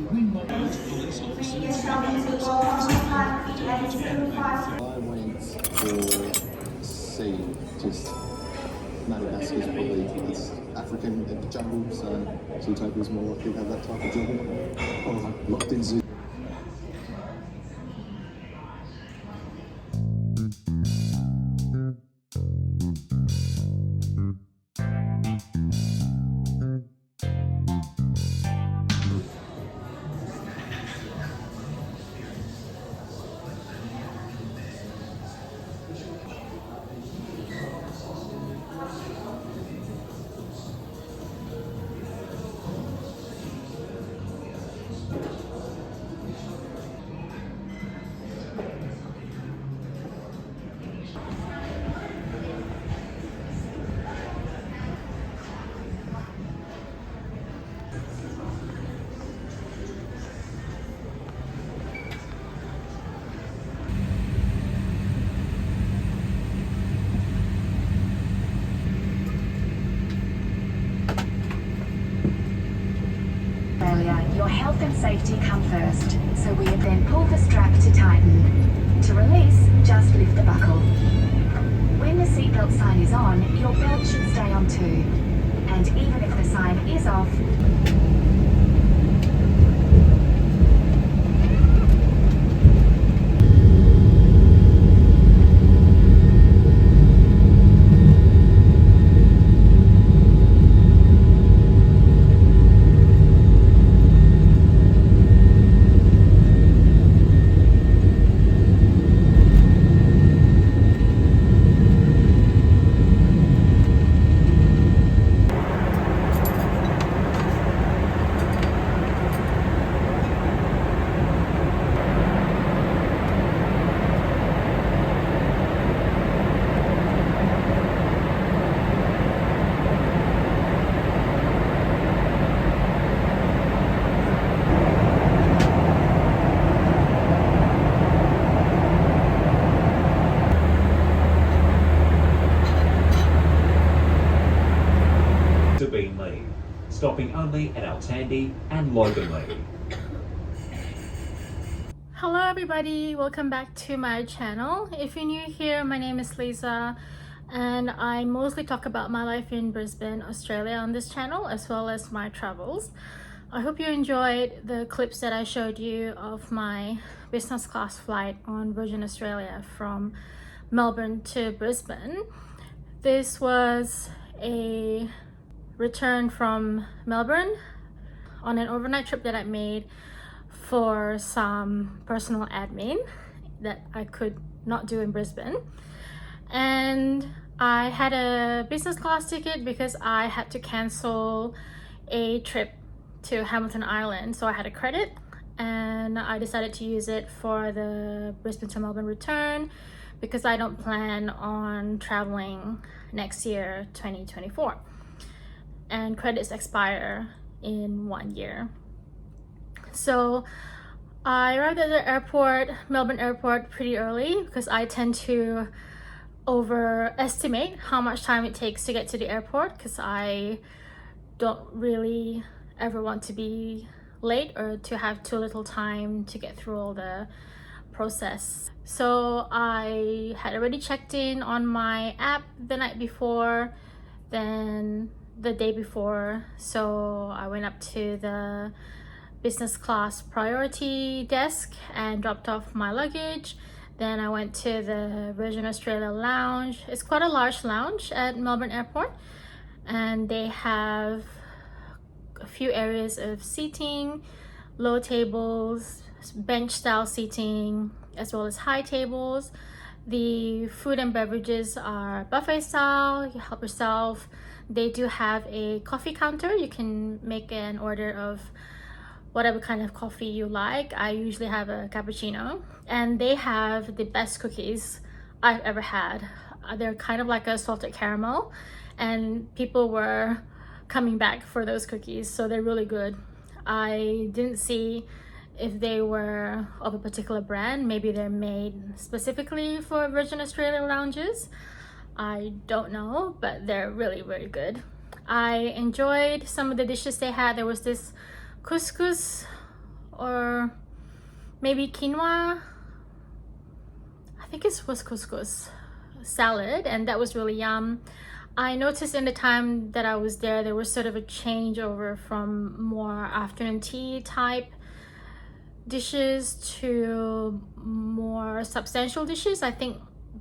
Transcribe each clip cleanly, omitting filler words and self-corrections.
I went for C, just Madagascar's probably it's African jungle, so Zootopia's more likely to have that type of jungle. Oh, locked in zoo. Your health and safety come first, so we have then pulled the strap to tighten. To release, just lift the buckle. When the seatbelt sign is on, your belt should stay on too. And even if the sign is off, stopping only at Altandi and Loganley. Hello everybody, welcome back to my channel. If you're new here, my name is Lisa and I mostly talk about my life in Brisbane, Australia on this channel, as well as my travels. I hope you enjoyed the clips that I showed you of my business class flight on Virgin Australia from Melbourne to Brisbane. This was a return from Melbourne on an overnight trip that I made for some personal admin that I could not do in Brisbane. And I had a business class ticket because I had to cancel a trip to Hamilton Island, so I had a credit and I decided to use it for the Brisbane to Melbourne return because I don't plan on traveling next year, 2024. And credits expire in 1 year. So I arrived at the airport, Melbourne Airport, pretty early because I tend to overestimate how much time it takes to get to the airport because I don't really ever want to be late or to have too little time to get through all the process. So I had already checked in on my app the night before, then the day before, so I went up to the business class priority desk and dropped off my luggage. Then I went to the Virgin Australia lounge. It's quite a large lounge at Melbourne Airport and they have a few areas of seating, low tables, bench style seating, as well as high tables. The food and beverages are buffet style, you help yourself. They do have a coffee counter. You can make an order of whatever kind of coffee you like. I usually have a cappuccino. And they have the best cookies I've ever had. They're kind of like a salted caramel and people were coming back for those cookies, so they're really good. I didn't see if they were of a particular brand. Maybe they're made specifically for Virgin Australia lounges. I don't know, but they're really, really good. I enjoyed some of the dishes they had. There was this couscous or maybe quinoa. I think it was couscous salad, and that was really yum. I noticed in the time that I was there was sort of a changeover from more afternoon tea type dishes to more substantial dishes. I think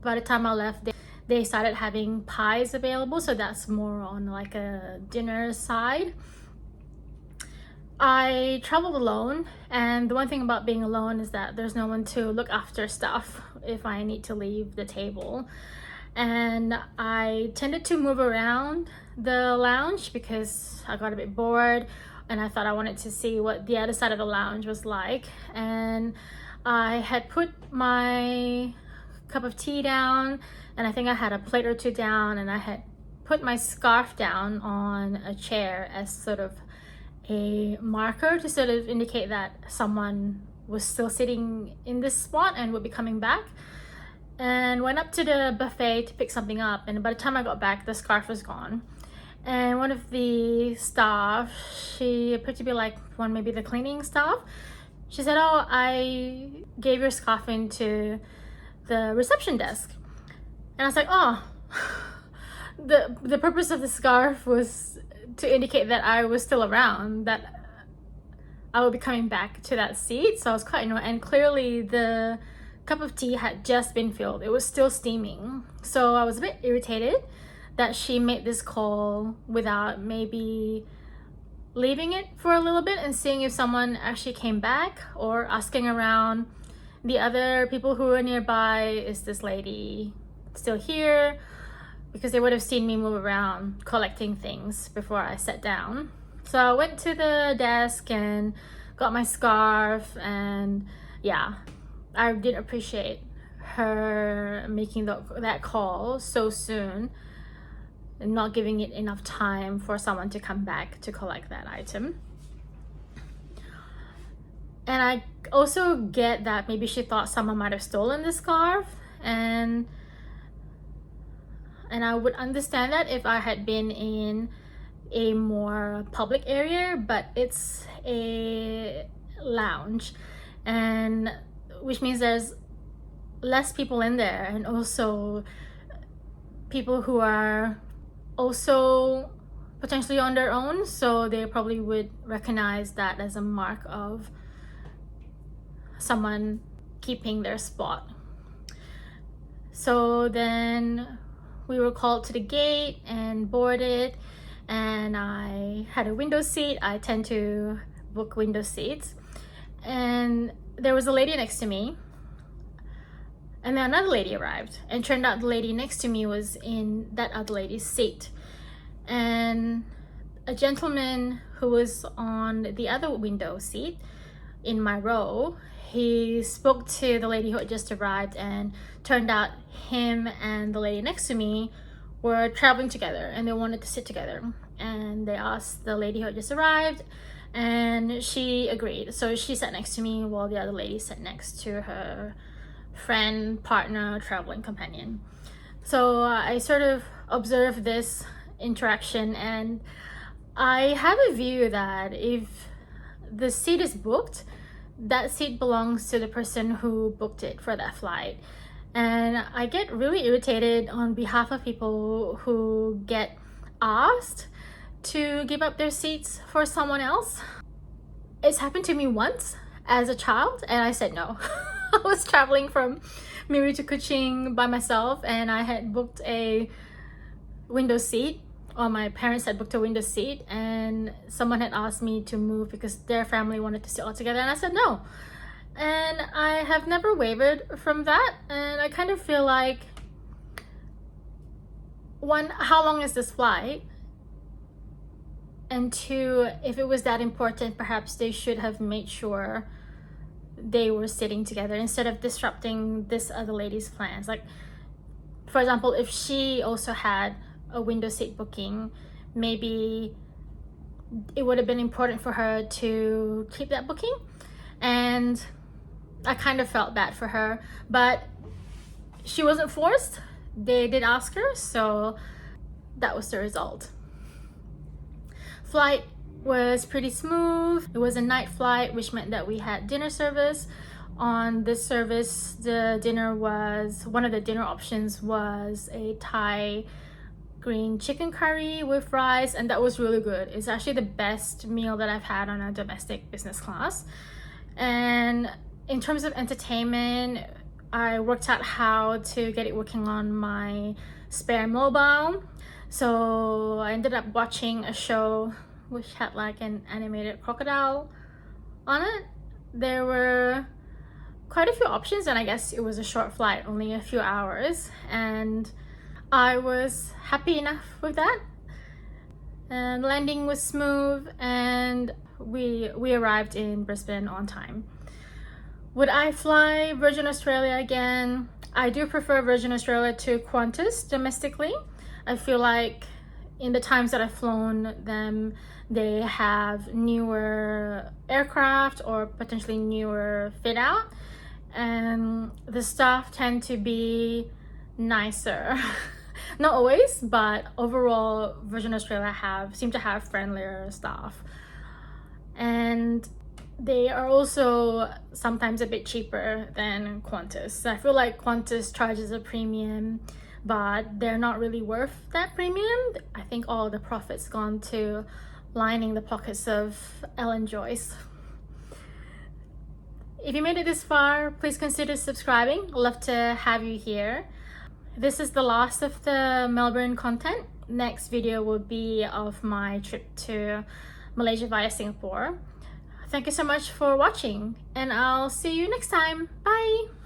by the time I left, they started having pies available, so that's more on like a dinner side. I traveled alone, and the one thing about being alone is that there's no one to look after stuff if I need to leave the table. And I tended to move around the lounge because I got a bit bored and I thought I wanted to see what the other side of the lounge was like. And I had put my cup of tea down, and I think I had a plate or two down, and I had put my scarf down on a chair as sort of a marker to sort of indicate that someone was still sitting in this spot and would be coming back. And went up to the buffet to pick something up, and by the time I got back, the scarf was gone. And one of the staff, she appeared to be like maybe the cleaning staff, she said, "Oh, I gave your scarf into the reception desk." And I was like, oh, the purpose of the scarf was to indicate that I was still around, that I would be coming back to that seat. So I was quite annoyed, and clearly the cup of tea had just been filled. It was still steaming. So I was a bit irritated that she made this call without maybe leaving it for a little bit and seeing if someone actually came back, or asking around the other people who were nearby, is this lady still here? Because they would have seen me move around collecting things before I sat down. So I went to the desk and got my scarf, and yeah, I did appreciate her making that call so soon and not giving it enough time for someone to come back to collect that item. And I also get that maybe she thought someone might have stolen the scarf, and I would understand that if I had been in a more public area, but it's a lounge, and which means there's less people in there, and also people who are also potentially on their own, so they probably would recognize that as a mark of someone keeping their spot. So then we were called to the gate and boarded, and I had a window seat. I tend to book window seats, and there was a lady next to me, and then another lady arrived, and turned out the lady next to me was in that other lady's seat. And a gentleman who was on the other window seat in my row, he spoke to the lady who had just arrived, and turned out him and the lady next to me were traveling together and they wanted to sit together. And they asked the lady who had just arrived, and she agreed. So she sat next to me while the other lady sat next to her friend, partner, traveling companion. So I sort of observed this interaction, and I have a view that if the seat is booked, that seat belongs to the person who booked it for that flight. And I get really irritated on behalf of people who get asked to give up their seats for someone else. It's happened to me once as a child, and I said no. I was traveling from Miri to Kuching by myself, and I had booked a window seat, or my parents had booked a window seat, and someone had asked me to move because their family wanted to sit all together, and I said no. And I have never wavered from that, and I kind of feel like, one, how long is this flight? And two, if it was that important, perhaps they should have made sure they were sitting together instead of disrupting this other lady's plans. Like, for example, if she also had a window seat booking, maybe it would have been important for her to keep that booking. And I kind of felt bad for her, but she wasn't forced. They did ask her, so that was the result. Flight was pretty smooth. It was a night flight, which meant that we had dinner service. On this service, one of the dinner options was a Thai green chicken curry with rice, and that was really good. It's actually the best meal that I've had on a domestic business class. And in terms of entertainment, I worked out how to get it working on my spare mobile. So I ended up watching a show which had like an animated crocodile on it. There were quite a few options, and I guess it was a short flight, only a few hours, and I was happy enough with that. And landing was smooth, and we arrived in Brisbane on time. Would I fly Virgin Australia again? I do prefer Virgin Australia to Qantas domestically. I feel like in the times that I've flown them, they have newer aircraft or potentially newer fit out, and the staff tend to be nicer. Not always, but overall Virgin Australia seem to have friendlier staff, and they are also sometimes a bit cheaper than Qantas. I feel like Qantas charges a premium, but they're not really worth that premium. I think all the profits gone to lining the pockets of Ellen Joyce. If you made it this far, please consider subscribing. Love to have you here. This is the last of the Melbourne content. Next video will be of my trip to Malaysia via Singapore. Thank you so much for watching, and I'll see you next time. Bye!